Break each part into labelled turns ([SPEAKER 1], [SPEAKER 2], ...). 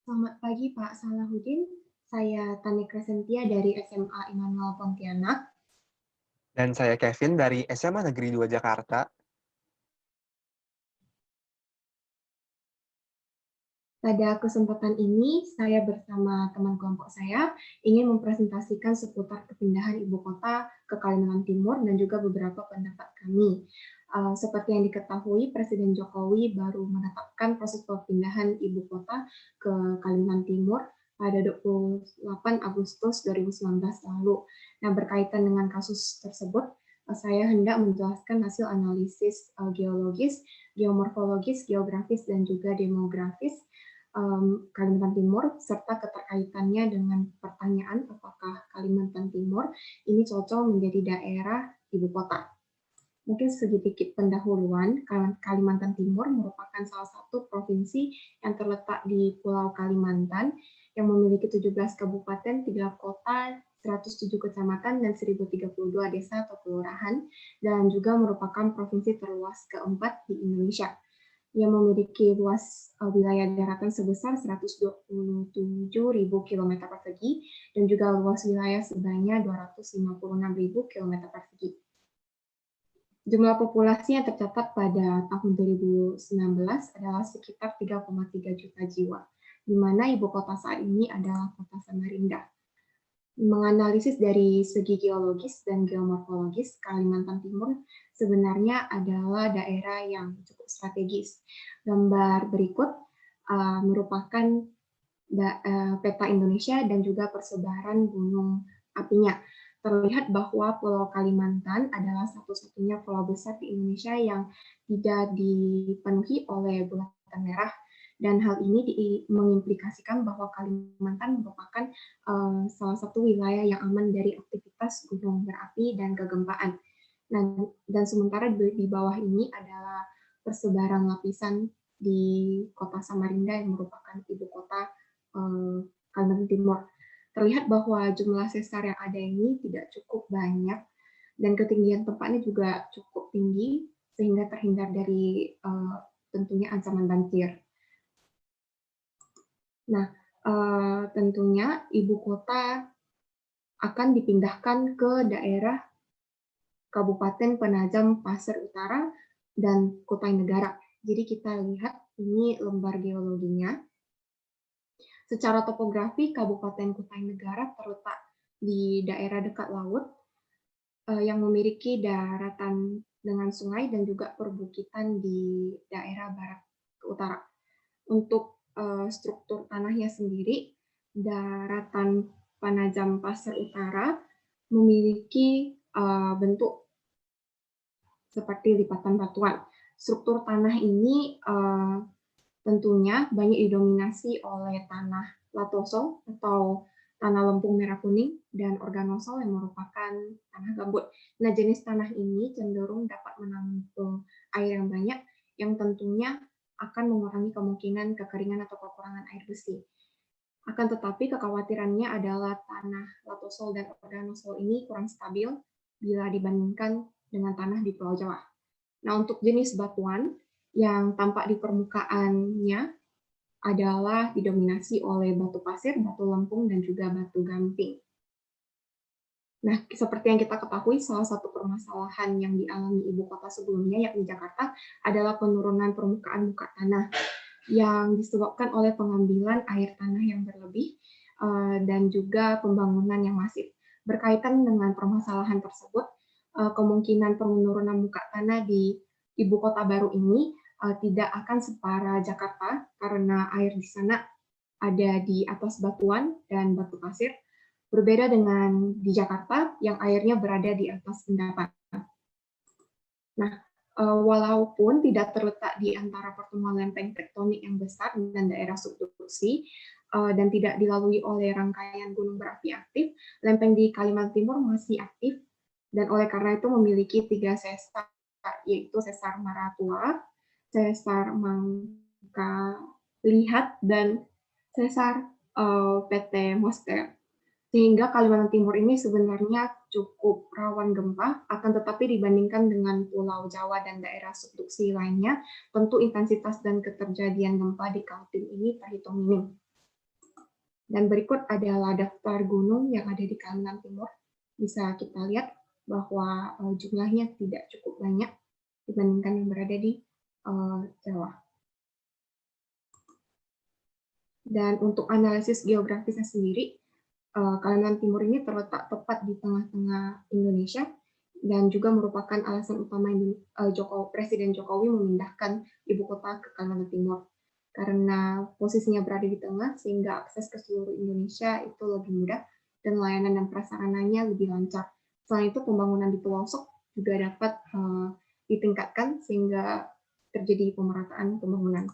[SPEAKER 1] Selamat pagi Pak Salahuddin, saya Tani Crescentia dari SMA Immanuel Pontianak.
[SPEAKER 2] Dan saya Kevin dari SMA Negeri 2 Jakarta.
[SPEAKER 1] Pada kesempatan ini, saya bersama teman kelompok saya ingin mempresentasikan seputar kepindahan ibu kota ke Kalimantan Timur dan juga beberapa pendapat kami. Seperti yang diketahui, Presiden Jokowi baru menetapkan proses perpindahan ibu kota ke Kalimantan Timur pada 28 Agustus 2019 lalu. Nah, berkaitan dengan kasus tersebut, saya hendak menjelaskan hasil analisis geologis, geomorfologis, geografis, dan juga demografis Kalimantan Timur, serta keterkaitannya dengan pertanyaan apakah Kalimantan Timur ini cocok menjadi daerah ibu kota. Mungkin sedikit pendahuluan, Kalimantan Timur merupakan salah satu provinsi yang terletak di Pulau Kalimantan yang memiliki 17 kabupaten, 3 kota, 107 kecamatan, dan 1032 desa atau kelurahan, dan juga merupakan provinsi terluas keempat di Indonesia yang memiliki luas wilayah daratan sebesar 127.000 km persegi dan juga luas wilayah sebanyak 256.000 km persegi. Jumlah populasi yang tercatat pada tahun 2019 adalah sekitar 3,3 juta jiwa, di mana ibu kota saat ini adalah kota Samarinda. Menganalisis dari segi geologis dan geomorfologis, Kalimantan Timur sebenarnya adalah daerah yang cukup strategis. Gambar berikut merupakan peta Indonesia dan juga persebaran gunung apinya. Terlihat bahwa Pulau Kalimantan adalah satu-satunya pulau besar di Indonesia yang tidak dipenuhi oleh bulatan merah, dan hal ini mengimplikasikan bahwa Kalimantan merupakan salah satu wilayah yang aman dari aktivitas gunung berapi dan kegempaan. Nah, dan sementara di bawah ini adalah persebaran lapisan di kota Samarinda yang merupakan ibu kota Kalimantan Timur. Terlihat bahwa jumlah sesar yang ada ini tidak cukup banyak dan ketinggian tempatnya juga cukup tinggi sehingga terhindar dari tentunya ancaman banjir. Nah, tentunya ibu kota akan dipindahkan ke daerah Kabupaten Penajam Pasir Utara dan Kutai Negara. Jadi kita lihat ini lembar geologinya. Secara topografi, Kabupaten Kutai Negara terletak di daerah dekat laut yang memiliki daratan dengan sungai dan juga perbukitan di daerah barat ke utara. Untuk struktur tanahnya sendiri, daratan Penajam Pasir Utara memiliki bentuk seperti lipatan batuan. Struktur tanah ini tentunya banyak didominasi oleh tanah latosol atau tanah lempung merah kuning dan organosol yang merupakan tanah gambut. Nah, jenis tanah ini cenderung dapat menampung air yang banyak yang tentunya akan mengurangi kemungkinan kekeringan atau kekurangan air bersih. Akan tetapi kekhawatirannya adalah tanah latosol dan organosol ini kurang stabil bila dibandingkan dengan tanah di Pulau Jawa. Nah, untuk jenis batuan yang tampak di permukaannya adalah didominasi oleh batu pasir, batu lempung, dan juga batu gamping. Nah, seperti yang kita ketahui, salah satu permasalahan yang dialami ibu kota sebelumnya, yakni Jakarta, adalah penurunan permukaan muka tanah yang disebabkan oleh pengambilan air tanah yang berlebih dan juga pembangunan yang masif. Berkaitan dengan permasalahan tersebut, kemungkinan penurunan muka tanah di ibu kota baru ini tidak akan separah Jakarta karena air di sana ada di atas batuan dan batu pasir, berbeda dengan di Jakarta yang airnya berada di atas endapan. Nah, walaupun tidak terletak di antara pertemuan lempeng tektonik yang besar dan daerah subduksi dan tidak dilalui oleh rangkaian gunung berapi aktif, lempeng di Kalimantan Timur masih aktif dan oleh karena itu memiliki 3 sesar, yaitu sesar Maratua, sesar Mangka Lihat, dan sesar PT Moster. Sehingga Kalimantan Timur ini sebenarnya cukup rawan gempa, akan tetapi dibandingkan dengan Pulau Jawa dan daerah subduksi lainnya, tentu intensitas dan keterjadian gempa di Kaltim ini terhitung minim. Dan berikut adalah daftar gunung yang ada di Kalimantan Timur. Bisa kita lihat bahwa jumlahnya tidak cukup banyak dibandingkan yang berada di Jawa. Dan untuk analisis geografisnya sendiri, Kalimantan Timur ini terletak tepat di tengah-tengah Indonesia dan juga merupakan alasan utama Presiden Jokowi memindahkan ibu kota ke Kalimantan Timur. Karena posisinya berada di tengah, sehingga akses ke seluruh Indonesia itu lebih mudah dan layanan dan prasarananya lebih lancar. Selain itu, pembangunan di pelosok juga dapat ditingkatkan sehingga terjadi pemerataan pembangunan.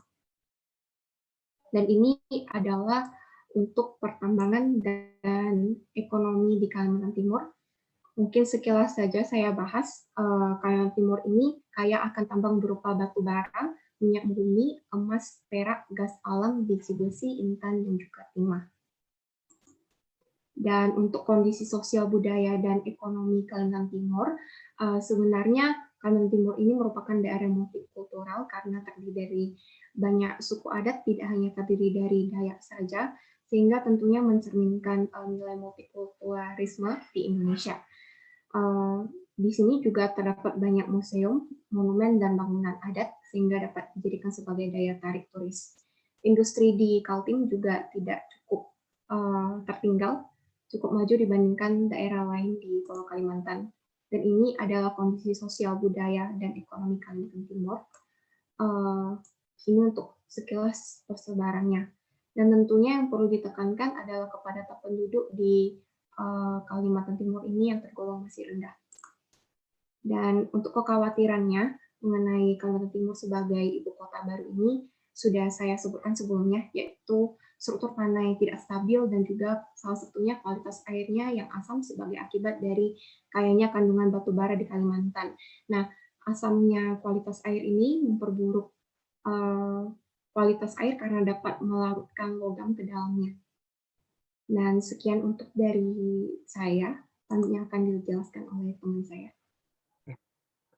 [SPEAKER 1] Dan ini adalah untuk pertambangan dan ekonomi di Kalimantan Timur. Mungkin sekilas saja saya bahas, Kalimantan Timur ini kaya akan tambang berupa batu bara, minyak bumi, emas, perak, gas alam, besi, intan, dan juga timah. Dan untuk kondisi sosial budaya dan ekonomi Kalimantan Timur, sebenarnya Kalimantan Timur ini merupakan daerah multikultural karena terdiri dari banyak suku adat, tidak hanya terdiri dari Dayak saja, sehingga tentunya mencerminkan nilai multikulturalisme di Indonesia. Di sini juga terdapat banyak museum, monumen, dan bangunan adat, sehingga dapat dijadikan sebagai daya tarik turis. Industri di Kaltim juga tidak cukup tertinggal, cukup maju dibandingkan daerah lain di Pulau Kalimantan. Dan ini adalah kondisi sosial budaya dan ekonomi Kalimantan Timur. Ini untuk sekilas persebarannya. Dan tentunya yang perlu ditekankan adalah kepadatan penduduk di Kalimantan Timur ini yang tergolong masih rendah. Dan untuk kekhawatirannya mengenai Kalimantan Timur sebagai ibu kota baru ini sudah saya sebutkan sebelumnya, yaitu struktur tanah yang tidak stabil dan juga salah satunya kualitas airnya yang asam sebagai akibat dari kayanya kandungan batu bara di Kalimantan. Nah, asamnya kualitas air ini memperburuk kualitas air karena dapat melarutkan logam ke dalamnya. Dan sekian untuk dari saya, selanjutnya akan dijelaskan oleh teman saya.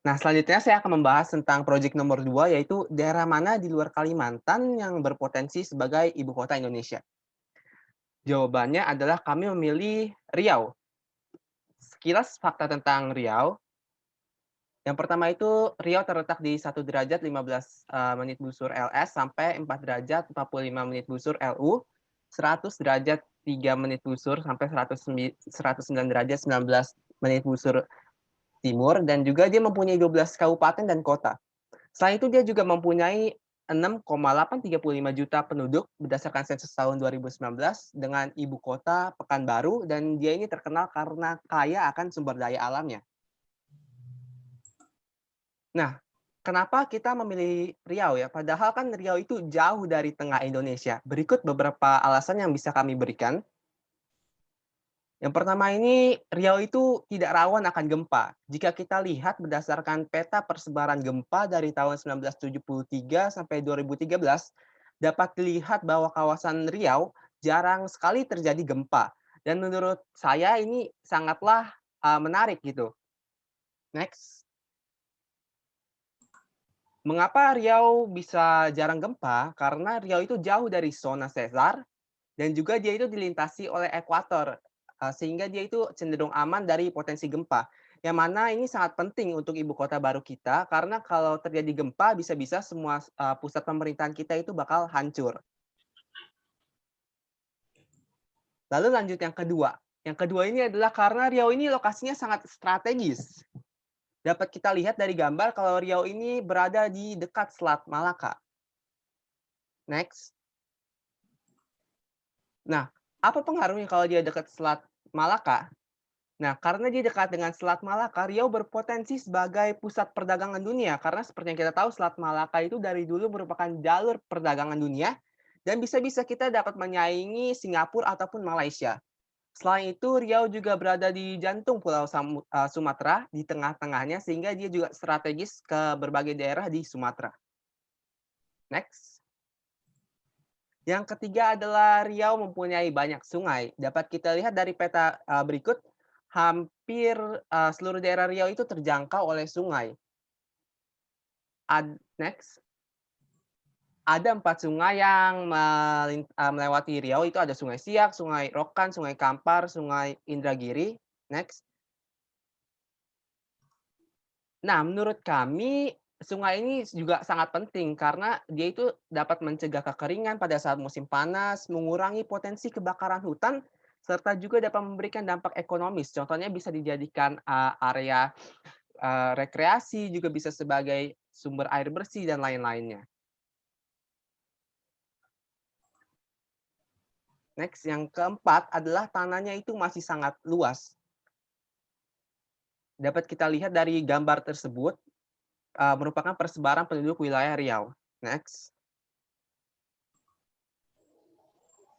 [SPEAKER 2] Nah, selanjutnya saya akan membahas tentang proyek nomor 2, yaitu daerah mana di luar Kalimantan yang berpotensi sebagai ibu kota Indonesia. Jawabannya adalah kami memilih Riau. Sekilas fakta tentang Riau. Yang pertama itu, Riau terletak di 1 derajat 15 menit busur LS sampai 4 derajat 45 menit busur LU, 100 derajat 3 menit busur sampai 109 derajat 19 menit busur timur, dan juga dia mempunyai 12 kabupaten dan kota. Selain itu dia juga mempunyai 6,835 juta penduduk berdasarkan sensus tahun 2019 dengan ibu kota Pekanbaru, dan dia ini terkenal karena kaya akan sumber daya alamnya. Nah, kenapa kita memilih Riau ya? Padahal kan Riau itu jauh dari tengah Indonesia. Berikut beberapa alasan yang bisa kami berikan. Yang pertama ini, Riau itu tidak rawan akan gempa. Jika kita lihat berdasarkan peta persebaran gempa dari tahun 1973 sampai 2013, dapat dilihat bahwa kawasan Riau jarang sekali terjadi gempa. Dan menurut saya ini sangatlah menarik gitu. Next. Mengapa Riau bisa jarang gempa? Karena Riau itu jauh dari zona sesar dan juga dia itu dilintasi oleh ekuator, sehingga dia itu cenderung aman dari potensi gempa. Yang mana ini sangat penting untuk ibu kota baru kita, karena kalau terjadi gempa bisa-bisa semua pusat pemerintahan kita itu bakal hancur. Lalu lanjut yang kedua. Yang kedua ini adalah karena Riau ini lokasinya sangat strategis. Dapat kita lihat dari gambar kalau Riau ini berada di dekat Selat Malaka. Next. Nah, apa pengaruhnya kalau dia dekat Selat Malaka? Nah, karena dia dekat dengan Selat Malaka, Riau berpotensi sebagai pusat perdagangan dunia. Karena seperti yang kita tahu, Selat Malaka itu dari dulu merupakan jalur perdagangan dunia, dan bisa-bisa kita dapat menyaingi Singapura ataupun Malaysia. Selain itu, Riau juga berada di jantung Pulau Sumatera, di tengah-tengahnya, sehingga dia juga strategis ke berbagai daerah di Sumatera. Next. Yang ketiga adalah Riau mempunyai banyak sungai. Dapat kita lihat dari peta berikut, hampir seluruh daerah Riau itu terjangkau oleh sungai. Next. ada 4 sungai yang melewati Riau, itu ada Sungai Siak, Sungai Rokan, Sungai Kampar, Sungai Indragiri. Next. Nah, menurut kami, sungai ini juga sangat penting karena dia itu dapat mencegah kekeringan pada saat musim panas, mengurangi potensi kebakaran hutan, serta juga dapat memberikan dampak ekonomis. Contohnya bisa dijadikan, area, rekreasi, juga bisa sebagai sumber air bersih dan lain-lainnya. Next, yang keempat adalah tanahnya itu masih sangat luas. Dapat kita lihat dari gambar tersebut, merupakan persebaran penduduk wilayah Riau. Next.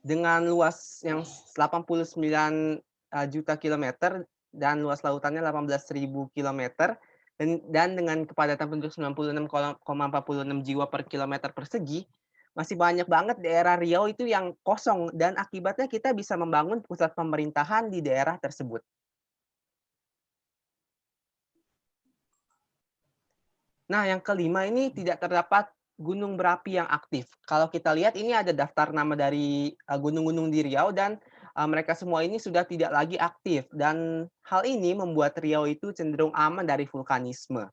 [SPEAKER 2] Dengan luas yang 89, juta kilometer dan luas lautannya 18.000 kilometer dan dengan kepadatan penduduk 96,46 jiwa per kilometer persegi, masih banyak banget daerah Riau itu yang kosong dan akibatnya kita bisa membangun pusat pemerintahan di daerah tersebut. Nah, yang kelima ini tidak terdapat gunung berapi yang aktif. Kalau kita lihat ini ada daftar nama dari, gunung-gunung di Riau dan, mereka semua ini sudah tidak lagi aktif dan hal ini membuat Riau itu cenderung aman dari vulkanisme.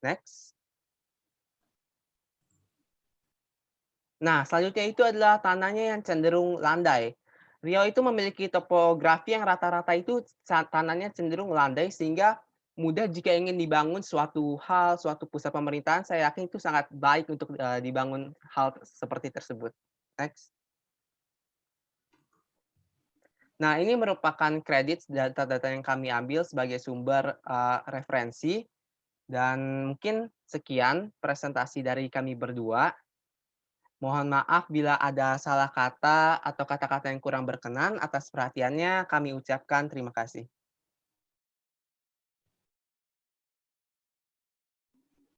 [SPEAKER 2] Next. Nah, selanjutnya itu adalah tanahnya yang cenderung landai. Riau itu memiliki topografi yang rata-rata itu tanahnya cenderung landai sehingga mudah jika ingin dibangun suatu hal, suatu pusat pemerintahan, saya yakin itu sangat baik untuk, dibangun hal seperti tersebut. Next. Nah, ini merupakan kredit data-data yang kami ambil sebagai sumber, referensi dan mungkin sekian presentasi dari kami berdua. Mohon maaf bila ada salah kata atau kata-kata yang kurang berkenan. Atas perhatiannya kami ucapkan terima kasih.